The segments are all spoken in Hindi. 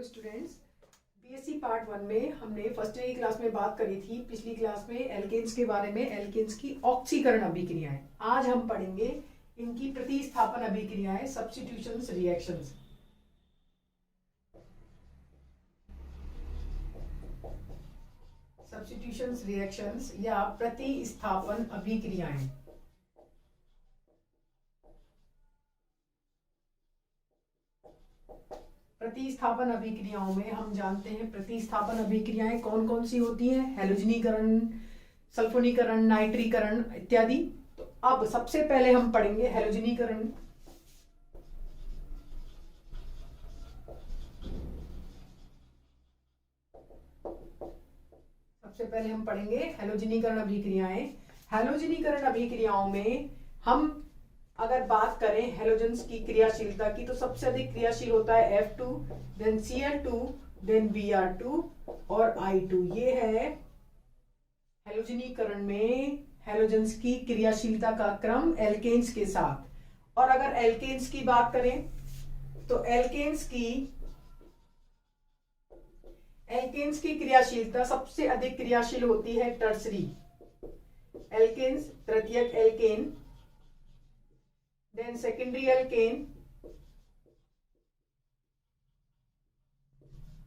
स्टूडेंट्स, बीएससी पार्ट 1 में हमने फर्स्ट ईयर की क्लास में बात करी थी। पिछली क्लास में एल्केन्स के बारे में, एल्केन्स की ऑक्सीकरण अभिक्रियाएं। आज हम पढ़ेंगे इनकी प्रतिस्थापन अभिक्रियाएं, सब्स्टिट्यूशंस रिएक्शंस। सब्स्टिट्यूशंस रिएक्शंस या प्रतिस्थापन अभिक्रियाएं। प्रतिस्थापन अभिक्रियाओं में हम जानते हैं प्रतिस्थापन अभिक्रियाएं कौन कौन सी होती हैं, हैलोजनीकरण, सल्फोनीकरण, नाइट्रीकरण इत्यादि। तो अब सबसे पहले हम पढ़ेंगे हैलोजनीकरण। सबसे पहले हम पढ़ेंगे हैलोजनीकरण अभिक्रियाएं। हैलोजनीकरण अभिक्रियाओं में हम अगर बात करें हैलोजेंस की क्रियाशीलता की, तो सबसे अधिक क्रियाशील होता है F2, then Cl2, then Br2 और I2। ये है हैलोजनीकरण में हैलोजेंस की क्रियाशीलता का क्रम एल्केन्स के साथ। और अगर एल्केन्स की बात करें तो एल्केन्स की क्रियाशीलता सबसे अधिक क्रियाशील होती है टर्सरी एल्केन्स, तृतीयक एल्केन, देन सेकेंडरी एल्केन,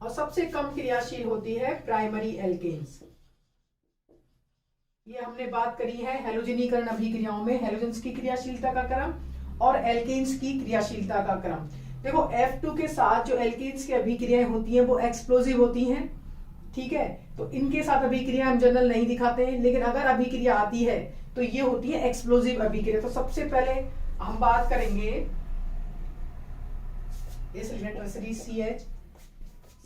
और सबसे कम क्रियाशील होती है प्राइमरी एल्केन्स। ये हमने बात करी है हैलोजनीकरण अभिक्रियाओं में हैलोजेंस की क्रियाशीलता का क्रम और एल्केन्स की क्रियाशीलता का क्रम। देखो F2 के साथ जो एल्केन्स की अभिक्रियाएं होती हैं वो एक्सप्लोजिव होती हैं, ठीक है। तो इनके साथ अभिक्रिया हम जनरल नहीं दिखाते हैं, लेकिन अगर अभिक्रिया आती है तो ये होती है एक्सप्लोजिव अभिक्रिया। तो सबसे पहले हम बात करेंगे इस टर्सरी CH,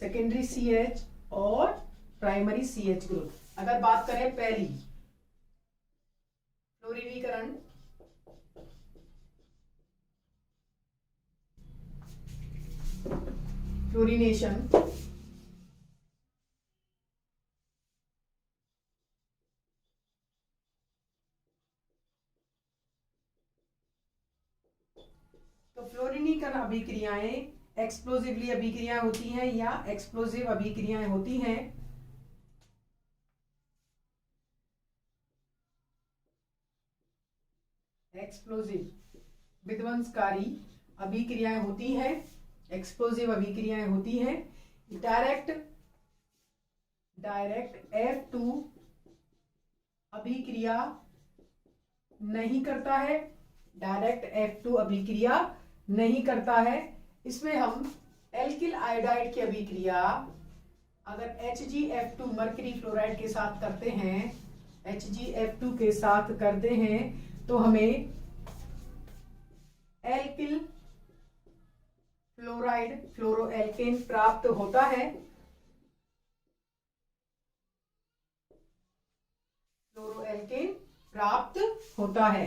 सेकेंडरी CH और प्राइमरी CH ग्रुप। अगर बात करें पहली फ्लोरीनीकरण, फ्लोरीनेशन, तो फ्लोरीनीकरण अभिक्रियाएं एक्सप्लोजिवली अभिक्रियाएं होती हैं या एक्सप्लोजिव अभिक्रियाएं होती हैं। एक्सप्लोजिव विध्वंसकारी अभिक्रियाएं होती हैं, एक्सप्लोजिव अभिक्रियाएं होती हैं। डायरेक्ट F2 अभिक्रिया नहीं करता है, डायरेक्ट F2 अभिक्रिया नहीं करता है। इसमें हम एल्किल आयोडाइड की अभिक्रिया अगर HgF2 मर्करी फ्लोराइड के साथ करते हैं, HgF2 के साथ करते हैं तो हमें एल्किल फ्लोराइड फ्लोरोएल्केन प्राप्त होता है। फ्लोरोएल्केन प्राप्त होता है।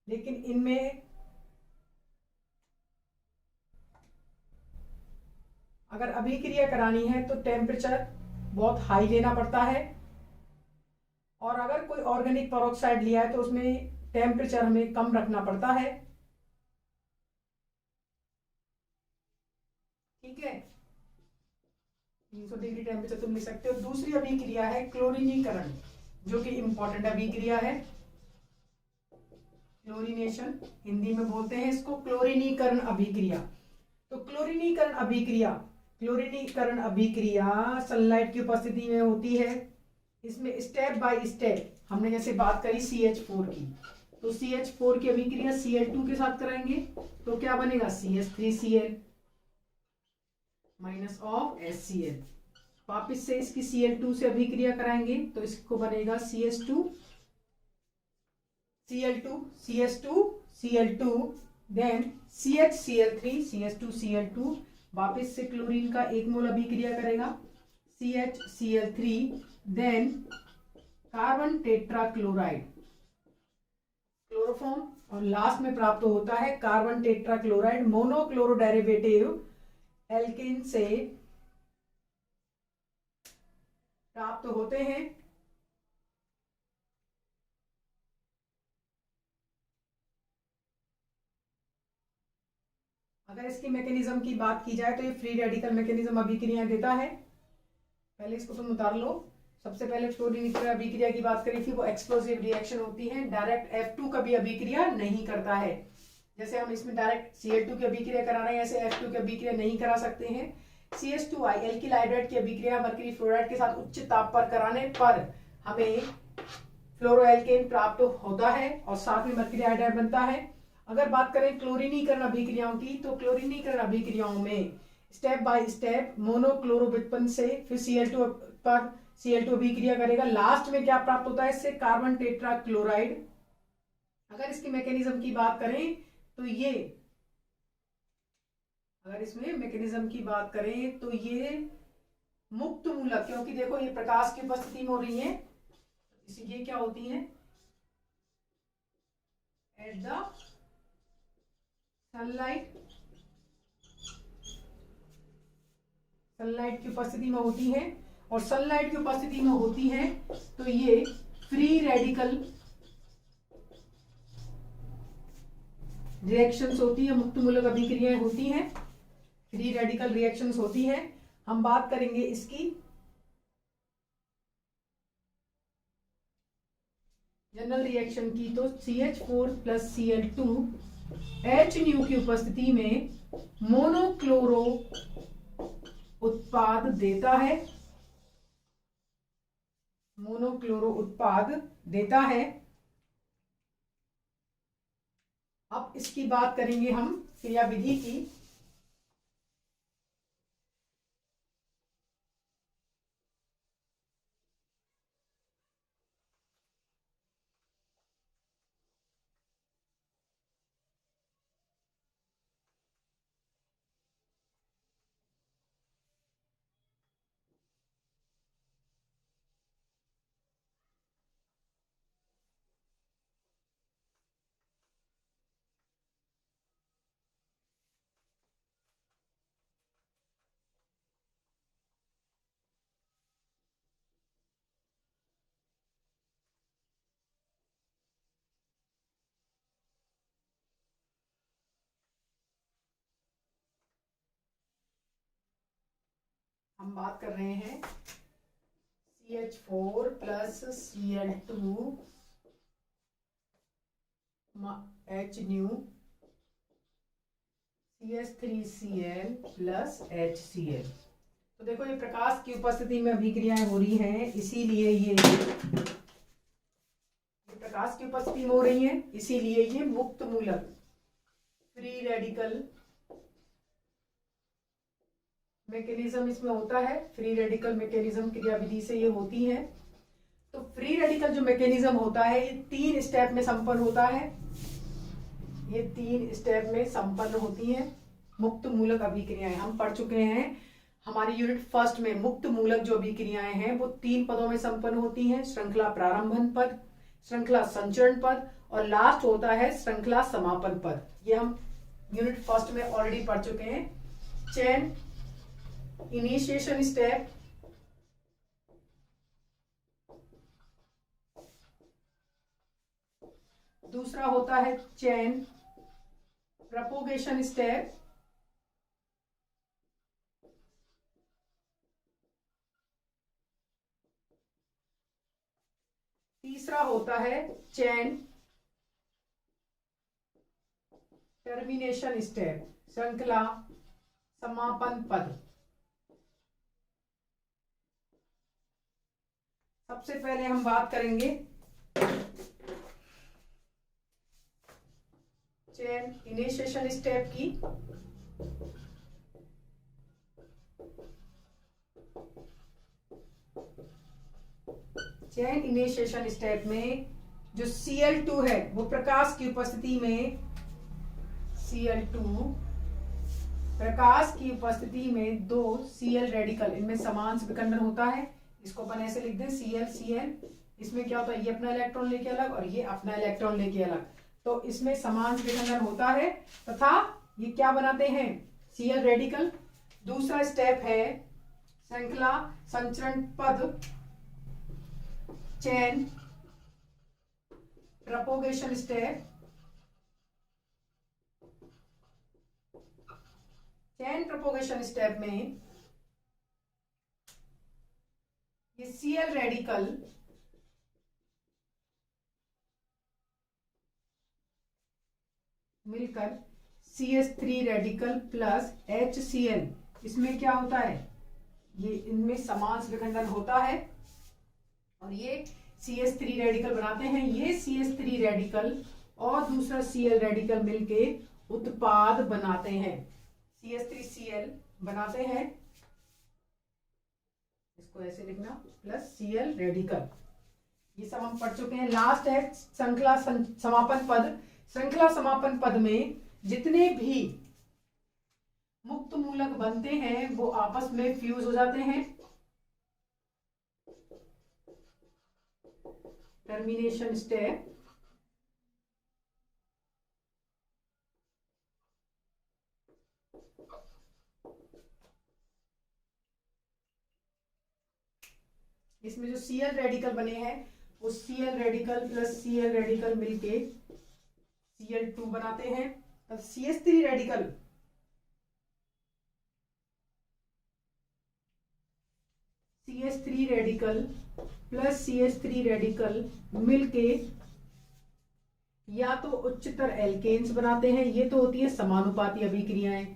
लेकिन इनमें अगर अभिक्रिया करानी है तो टेम्परेचर बहुत हाई लेना पड़ता है, और अगर कोई ऑर्गेनिक पेरोक्साइड लिया है तो उसमें टेम्परेचर हमें कम रखना पड़ता है, ठीक है। 300 डिग्री टेम्परेचर तुम लिख सकते हो। दूसरी अभिक्रिया है क्लोरीनीकरण, जो कि इंपॉर्टेंट अभिक्रिया है। क्लोरीनेशन हिंदी में बोलते हैं इसको क्लोरीनीकरण अभिक्रिया। तो क्लोरीनीकरण अभिक्रिया सनलाइट की उपस्थिति में होती है। इसमें स्टेप बाय स्टेप हमने जैसे बात करी CH4 की, तो CH4 की अभिक्रिया Cl2 के साथ कराएंगे तो क्या बनेगा, CH3Cl माइनस ऑफ HCl। वापिस से इसकी Cl2 से अभिक्रिया कराएंगे तो इसको बनेगा CH2 Cl2 CH2 Cl2, then CHCl3 CH2Cl2। वापिस से क्लोरीन का 1 मोल अभिक्रिया करेगा CHCl3, then carbon tetrachloride chloroform, और लास्ट में प्राप्त होता है carbon tetrachloride. Monochloro derivative alkane से प्राप्त होते हैं। अगर इसकी मैकेनिज्म की बात की जाए तो ये फ्री रेडिकल मैकेनिज्म अभिक्रिया देता है। पहले इसको तुम उतार लो। सबसे पहले फ्लोरीन की अभिक्रिया की बात करी थी, वो एक्सप्लोसिव रिएक्शन होती है, डायरेक्ट F2 कभी अभिक्रिया नहीं करता है। जैसे हम इसमें डायरेक्ट Cl2 की अभिक्रिया करा रहे हैं, ऐसे F2 की अभिक्रिया नहीं करा सकते हैं। CH2I एल्किल हाइड्राइड की अभिक्रिया मरकरी फ्लोराइड के साथ उच्च ताप पर कराने पर हमें फ्लोरोएल्केन प्राप्त होता है और साथ में मरकरी हाइड्राइड बनता है। अगर बात करें क्लोरीनीकरण अभिक्रियाओं की, तो क्लोरीनीकरण अभिक्रियाओं में स्टेप बाय स्टेप मोनोक्लोरो व्युत्पन्न से फिर Cl2 पर Cl2 अभिक्रिया करेगा, लास्ट में क्या प्राप्त होता है इससे, कार्बन टेट्रा क्लोराइड। अगर इसकी मैकेनिज्म की बात करें तो ये, अगर इसमें मैकेनिज्म की बात करें तो ये मुक्त मूलक, क्योंकि देखो ये प्रकाश की उपस्थिति में हो रही है, ये क्या होती है, एट द सनलाइट की उपस्थिति में होती है, और सनलाइट की उपस्थिति में होती है तो ये फ्री रेडिकल रिएक्शंस होती है, मुक्त मूलक अभिक्रियाएं होती हैं, फ्री रेडिकल रिएक्शंस होती हैं। हम बात करेंगे इसकी जनरल रिएक्शन की, तो CH4 प्लस Cl2 HNu की उपस्थिति में मोनोक्लोरो उत्पाद देता है, मोनोक्लोरो उत्पाद देता है। अब इसकी बात करेंगे हम क्रियाविधि की। हम बात कर रहे हैं CH4 plus Cl2 HNu CH3Cl plus HCl। तो देखो ये प्रकाश की उपस्थिति में अभिक्रियाएं हो रही हैं, इसीलिए ये प्रकाश की उपस्थिति में हो रही हैं, इसीलिए ये मुक्त मूलक फ्री रेडिकल मैकेनिज्म इसमें होता है। फ्री रेडिकल मैकेनिज्म क्रियाविधि से ये होती है। तो फ्री रेडिकल जो मैकेनिज्म होता है ये 3 स्टेप में संपन्न होता है, ये 3 स्टेप में संपन्न होती हैं मुक्त मूलक अभिक्रियाएं। हम पढ़ चुके हैं हमारी यूनिट फर्स्ट में, मुक्त मूलक जो अभिक्रियाएं हैं वो 3 पदों में संपन्न होती हैं, श्रृंखला प्रारंभन पद, श्रृंखला संचरण पद और लास्ट होता है श्रृंखला समापन पद। ये हम यूनिट फर्स्ट में ऑलरेडी पढ़ चुके हैं। चेन इनिशिएशन स्टेप, दूसरा होता है चेन प्रोपोगेशन स्टेप, तीसरा होता है चेन टर्मिनेशन स्टेप, श्रृंखला समापन पद। सबसे पहले हम बात करेंगे चेन इनिशिएशन स्टेप की। चेन इनिशिएशन स्टेप में जो Cl2 है वो प्रकाश की उपस्थिति में, Cl2 प्रकाश की उपस्थिति में 2 Cl रेडिकल, इनमें समान विखंडन होता है। इसको अपन ऐसे लिख दें Cl Cl। इसमें क्या होता है, ये अपना इलेक्ट्रॉन लेके अलग और ये अपना इलेक्ट्रॉन लेके अलग, तो इसमें समान विखंडन होता है तथा ये क्या बनाते हैं, Cl रेडिकल। दूसरा स्टेप है श्रृंखला संचरण पद, chain propagation step. Chain propagation step में ये Cl रेडिकल मिलकर CH3 रेडिकल प्लस HCl, इसमें क्या होता है, ये इनमें समांश विखंडन होता है और ये CH3 रेडिकल बनाते हैं। ये CH3 रेडिकल और दूसरा Cl रेडिकल मिलके उत्पाद बनाते हैं, CH3Cl बनाते हैं, इसको ऐसे लिखना, प्लस Cl रेडिकल। ये सब हम पढ़ चुके हैं। लास्ट है श्रृंखला समापन पद। श्रृंखला समापन पद में जितने भी मुक्त मूलक बनते हैं वो आपस में फ्यूज हो जाते हैं, टर्मिनेशन स्टेप। इसमें जो Cl रेडिकल बने हैं वो Cl radical plus Cl radical मिलके Cl2 बनाते हैं। तब CH3 radical CH3 radical plus CH3 radical मिलके या तो उच्चतर एल्केन्स बनाते हैं, ये तो होती है समानुपाती अभिक्रियाएं,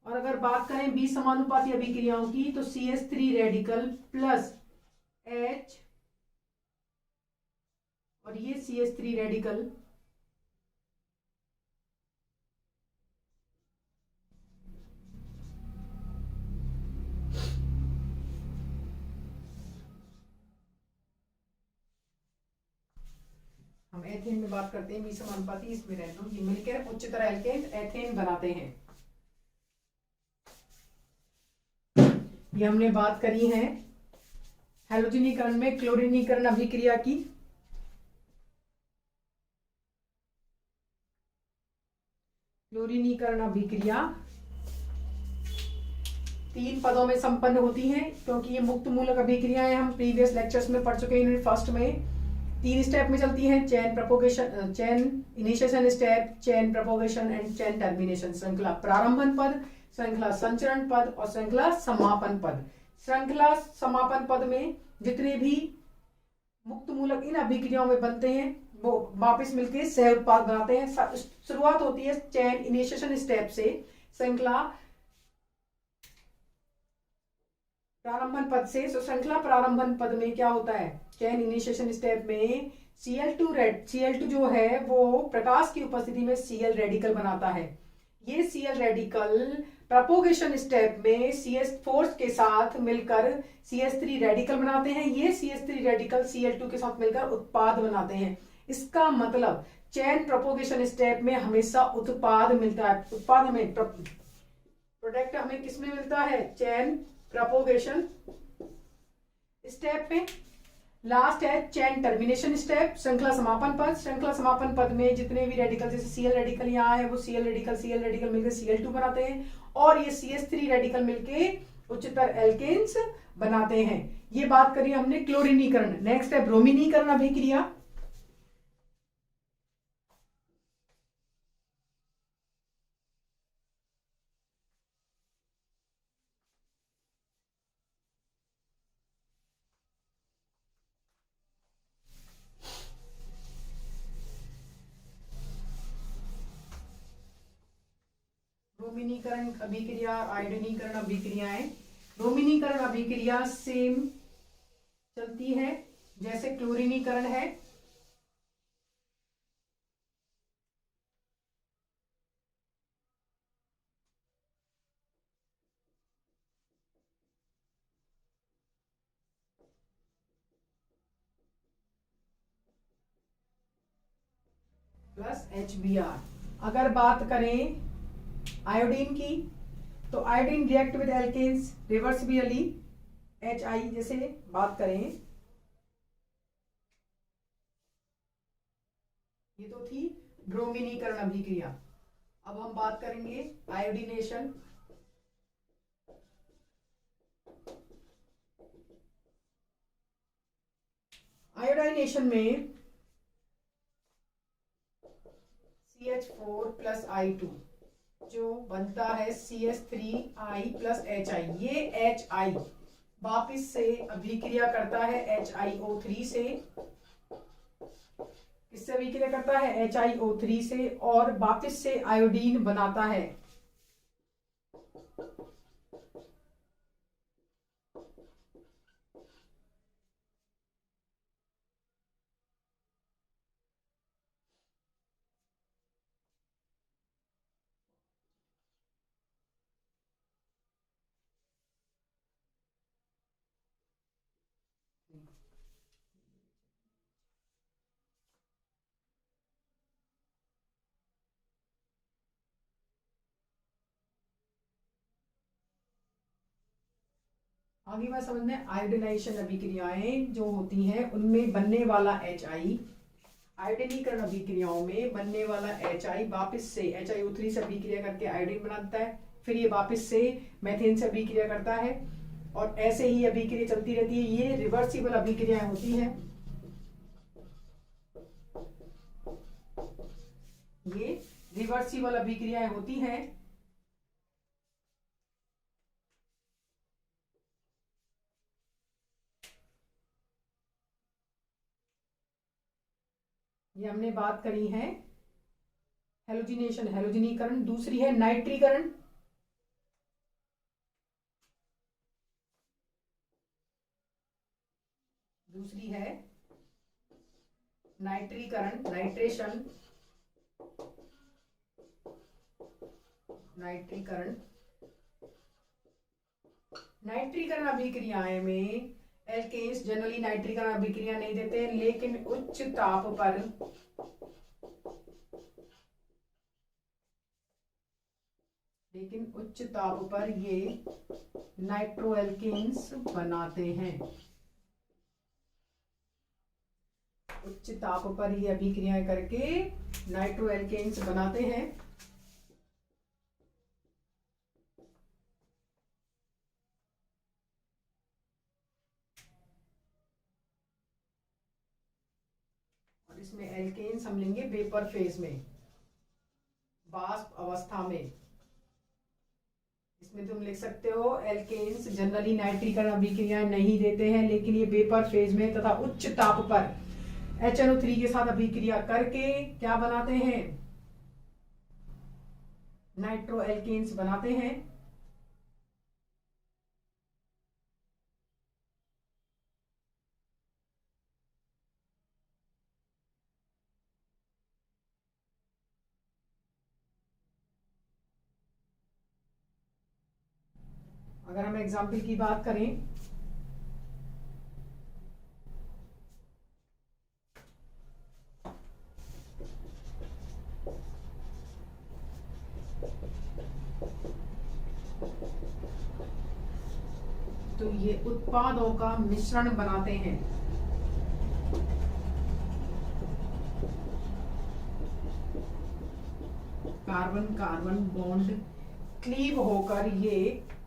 और अगर बात करें बी समानुपाती अभिक्रियाओं की तो CH3 रेडिकल प्लस H और ये CH3 रेडिकल हम एथेन में बात करते हैं, बी समानुपाती, इसमें रहता हूं, ये मिलकर उच्चतर एल्केन एथेन बनाते हैं। ये हमने बात करी है हैलोजनीकरण में क्लोरीनीकरण अभिक्रिया की। क्लोरीनीकरण अभिक्रिया 3 पदों में संपन्न होती है, क्योंकि ये मुक्त मूलक अभिक्रियाएं हम प्रीवियस लेक्चर्स में पढ़ चुके हैं। यूनिट फर्स्ट में 3 स्टेप में चलती हैं, chain propagation, chain initiation step, chain propagation and chain termination. श्रृंखला प्रारंभन पद, श्रृंखला संचरण पद और श्रृंखला समापन पद। श्रृंखला समापन पद में जितने भी मुक्त मूलक इन अभिक्रियाओं में बनते हैं वो वापस मिलकर सह उत्पाद बनाते हैं। शुरुआत होती है चेन इनिशिएशन स्टेप से। श्रृंखला प्रारंभन पद से, तो श्रृंखला प्रारंभन पद में क्या होता है, चेन इनिशिएशन स्टेप में Cl2 जो है वो प्रकाश की उपस्थिति में Cl रेडिकल बनाता है। ये Cl रेडिकल प्रोपोगेशन स्टेप में CH4 के साथ मिलकर CH3 रेडिकल बनाते हैं। ये CH3 रेडिकल Cl2 के साथ मिलकर उत्पाद बनाते हैं। इसका मतलब चेन प्रोपोगेशन स्टेप में हमेशा उत्पाद मिलता है। उत्पाद हमें, प्रोडक्ट हमें किसमें मिलता है, चेन प्रोपोगेशन स्टेप में। लास्ट है चेन टर्मिनेशन स्टेप, श्रृंखला समापन पद। श्रृंखला समापन पद में जितने भी रेडिकल, जैसे Cl रेडिकल यहाँ है, वो Cl रेडिकल मिलकर Cl2 बनाते हैं और ये CH3 रेडिकल मिलके उच्चतर एल्केन्स बनाते हैं। ये बात करी हमने क्लोरीनीकरण। नेक्स्ट है ब्रोमीनीकरण अभिक्रिया। ब्रोमीनीकरण अभिक्रिया, आयोडीनीकरण अभिक्रियाएं। ब्रोमीनीकरण अभिक्रिया सेम चलती है जैसे क्लोरीनीकरण है। Plus HBr। अगर बात करें आयोडीन की तो iodine react with alkanes reversibly, HI जैसे बात करें, ये तो थी ब्रोमीनीकरण अभिक्रिया। अब हम बात करेंगे आयोडीनेशन। आयोडाइनेशन में CH4 प्लस I2 जो बनता है CH3I प्लस HI। ये HI वापिस से अभिक्रिया करता है HiO3 से। किससे अभिक्रिया करता है? HiO3 से, और वापिस से आयोडीन बनाता है। आगे बात समझ में, आयोडीनाइजेशन अभिक्रियाएं जो होती हैं उनमें बनने वाला HI, आयोडीनीकरण अभिक्रियाओं में बनने वाला HI वापस से HiO3 से अभिक्रिया करके आयोडीन बनाता है, फिर ये वापस से मेथेन से अभिक्रिया करता है, और ऐसे ही अभिक्रिया चलती रहती है। ये रिवर्सिबल अभिक्रियाएं होती हैं। ये रिवर्सिबल अभिक्रियाएं होती हैं। ये हमने बात करी है हेलोजिनेशन, हेलोजिनीकरण। दूसरी है नाइट्रीकरण। दूसरी है नाइट्रीकरण, नाइट्रेशन, नाइट्रीकरण। नाइट्रीकरण अभिक्रियाएं में एल्केन्स जनरली नाइट्रीकरण अभिक्रिया नहीं देते हैं, लेकिन उच्च ताप पर ये नाइट्रोएल्केन्स बनाते हैं। उच्च ताप पर ये अभिक्रियाएं करके नाइट्रोएल्केन्स बनाते हैं। और इसमें एल्केन्स हम लेंगे वेपर फेज में, वाष्प अवस्था में। इसमें तुम लिख सकते हो एल्केन्स जनरली नाइट्रीकरण अभिक्रिया नहीं देते हैं, लेकिन ये वेपर फेज में तथा उच्च ताप पर HNO3 के साथ अभिक्रिया करके क्या बनाते हैं? नाइट्रो एल्केन्स बनाते हैं। अगर हम एग्जाम्पल की बात करें, तो ये उत्पादों का मिश्रण बनाते हैं। कार्बन कार्बन बॉन्ड क्लीव होकर ये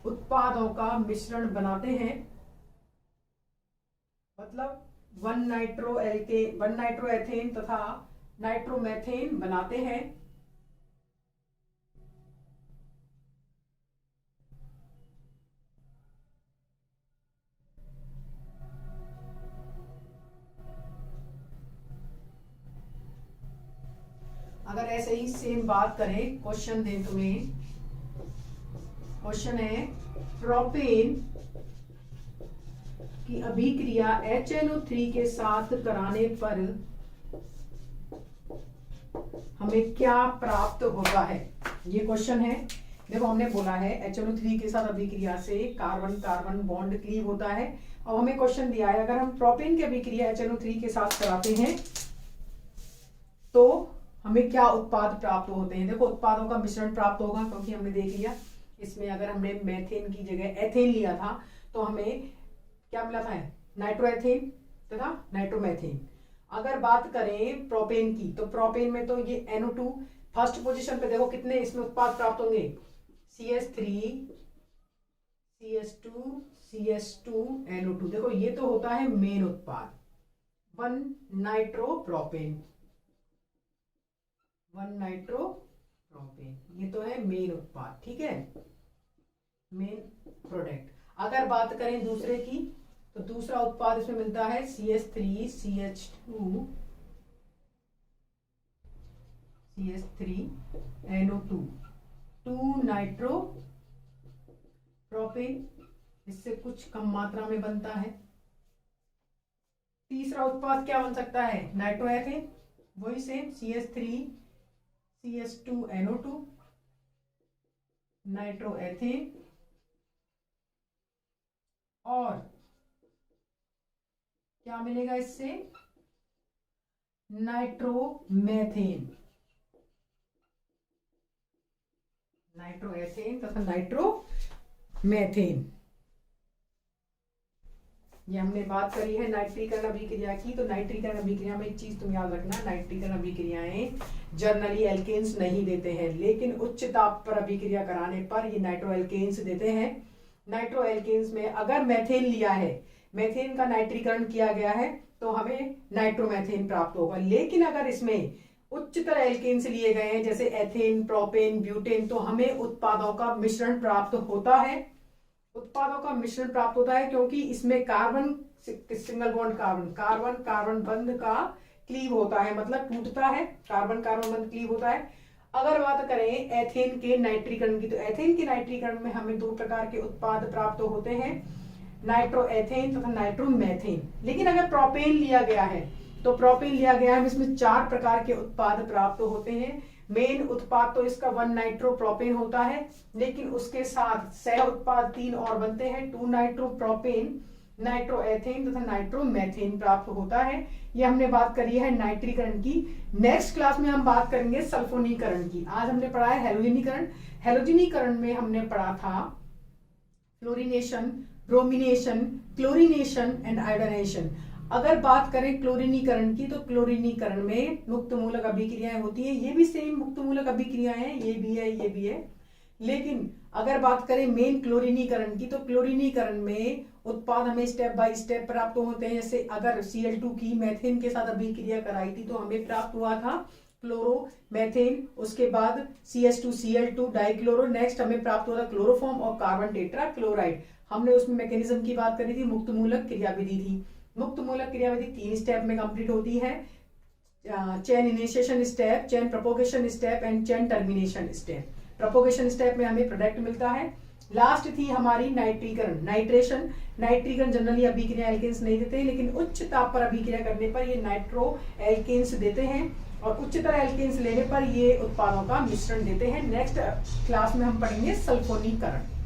उत्पादों का मिश्रण बनाते हैं। मतलब 1 नाइट्रोएथेन तथा नाइट्रोमेथेन बनाते हैं। अगर ऐसे ही सेम बात करें, क्वेश्चन दें तुम्हें, क्वेश्चन है प्रोपेन की अभिक्रिया HNO3 के साथ कराने पर हमें क्या प्राप्त होता है? ये क्वेश्चन है। देखो हमने बोला है HNO3 के साथ अभिक्रिया से कार्बन कार्बन बॉन्ड क्लीव होता है। अब हमें क्वेश्चन दिया है, अगर हम प्रोपेन की अभिक्रिया HNO3 के साथ कराते हैं तो हमें क्या उत्पाद प्राप्त होते हैं? देखो उत्पादों का मिश्रण प्राप्त होगा, क्योंकि हमने देख लिया इसमें अगर हमने मेथेन की जगह एथेन लिया था तो हमें क्या मिला था? नाइट्रोएथेन तथा नाइट्रोमेथेन। अगर बात करें प्रोपेन की, तो प्रोपेन में तो ये NO2 फर्स्ट पोजीशन पे, देखो कितने इसमें उत्पाद प्राप्त होंगे? CH3 CH2 CH2 NO2। देखो ये तो होता है मेन उत्पाद 1 नाइट्रोप्रोपेन। 1 नाइट्रोप्रोपेन, ये तो है मेन उत्पाद, ठीक है, मेन प्रोडक्ट। अगर बात करें दूसरे की, तो दूसरा उत्पाद इसमें मिलता है CH3NO2, 2 नाइट्रोप्रोपेन, इससे कुछ कम मात्रा में बनता है। तीसरा उत्पाद क्या बन सकता है, नाइट्रोएथेन, वही सेम CH3CH2NO2, नाइट्रोएथेन, और क्या मिलेगा इससे, नाइट्रोमेथेन, नाइट्रोएथेन तथा नाइट्रोमेथेन। ये हमने बात करी है नाइट्रीकरण अभिक्रिया की। तो नाइट्रीकरण अभिक्रिया में एक चीज तुम याद रखना, नाइट्रीकरण अभिक्रियाएं जर्नली एल्केन्स नहीं देते हैं, लेकिन उच्च ताप पर अभिक्रिया कराने पर ये नाइट्रो एल्केन्स देते हैं। नाइट्रो एल्केन्स में अगर मेथेन लिया है, मेथेन का नाइट्रीकरण किया गया है, तो हमें नाइट्रोमेथेन प्राप्त होगा। लेकिन अगर इसमें उच्चतर एल्केन्स लिए गए हैं, जैसे एथेन, प्रोपेन, ब्यूटेन, तो हमें उत्पादों का मिश्रण प्राप्त होता है, उत्पादों का मिश्रण प्राप्त होता है, क्योंकि इसमें carbon single bond carbon carbon बंध का क्लीव होता है, मतलब टूटता है, कार्बन कार्बन बंध क्लीव होता है। अगर बात करें एथेन के नाइट्रीकरण की, तो एथेन के नाइट्रीकरण में हमें 2 प्रकार के उत्पाद प्राप्त होते हैं, नाइट्रोएथेन तथा नाइट्रोमेथेन। लेकिन अगर प्रोपेन लिया गया है, तो प्रोपेन लिया गया है, इसमें 4 प्रकार के उत्पाद प्राप्त होते हैं। मेन उत्पाद तो इसका 1 नाइट्रोप्रोपेन होता है, लेकिन उसके साथ सह उत्पाद 3 और बनते हैं, 2 नाइट्रोप्रोपेन, नाइट्रोएथेन तथा नाइट्रोमेथेन प्राप्त होता है। ये हमने बात करी है नाइट्रीकरण की। नेक्स्ट क्लास में हम बात करेंगे सल्फोनीकरण की। आज हमने पढ़ा है हेलोजिनीकरण। हेलोजिनीकरण में हमने पढ़ा था fluorination, bromination, chlorination and iodination. अगर बात करें क्लोरीनीकरण की, तो क्लोरीनीकरण में मुक्त मूलक अभिक्रियाएं होती है, ये भी सेम मुक्त मूलक अभिक्रियाएं हैं, ये भी है, ये भी है। लेकिन अगर बात करें मेन क्लोरीनीकरण की, तो क्लोरीनीकरण में उत्पाद हमें स्टेप बाय स्टेप प्राप्त होते हैं। जैसे अगर Cl2 की मेथेन के साथ अभिक्रिया कराई थी, तो हमें प्राप्त हुआ था क्लोरोमेथेन, उसके बाद CH2Cl2 डाइक्लोरो, नेक्स्ट हमें प्राप्त हुआ था क्लोरोफॉर्म और कार्बन टेट्रा क्लोराइड। हमने उसमें मैकेनिज्म की बात करी थी, मुक्त मूलक क्रियाविधि थी। मुक्त मूलक क्रियाविधि 3 स्टेप में कंप्लीट होती है, chain initiation step, chain propagation step and chain termination step. Propagation step में हमें प्रोडक्ट मिलता है। लास्ट थी हमारी नाइट्रीकरण, नाइट्रेशन। नाइट्रीकरण जनरली अभिक्रिया एल्केन्स नहीं देते, लेकिन उच्च ताप पर अभिक्रिया करने पर ये नाइट्रो एल्केन्स देते हैं, और उच्चतर एल्केन्स लेने पर ये उत्पादों का मिश्रण देते हैं। नेक्स्ट क्लास में हम पढ़ेंगे सल्फोनीकरण।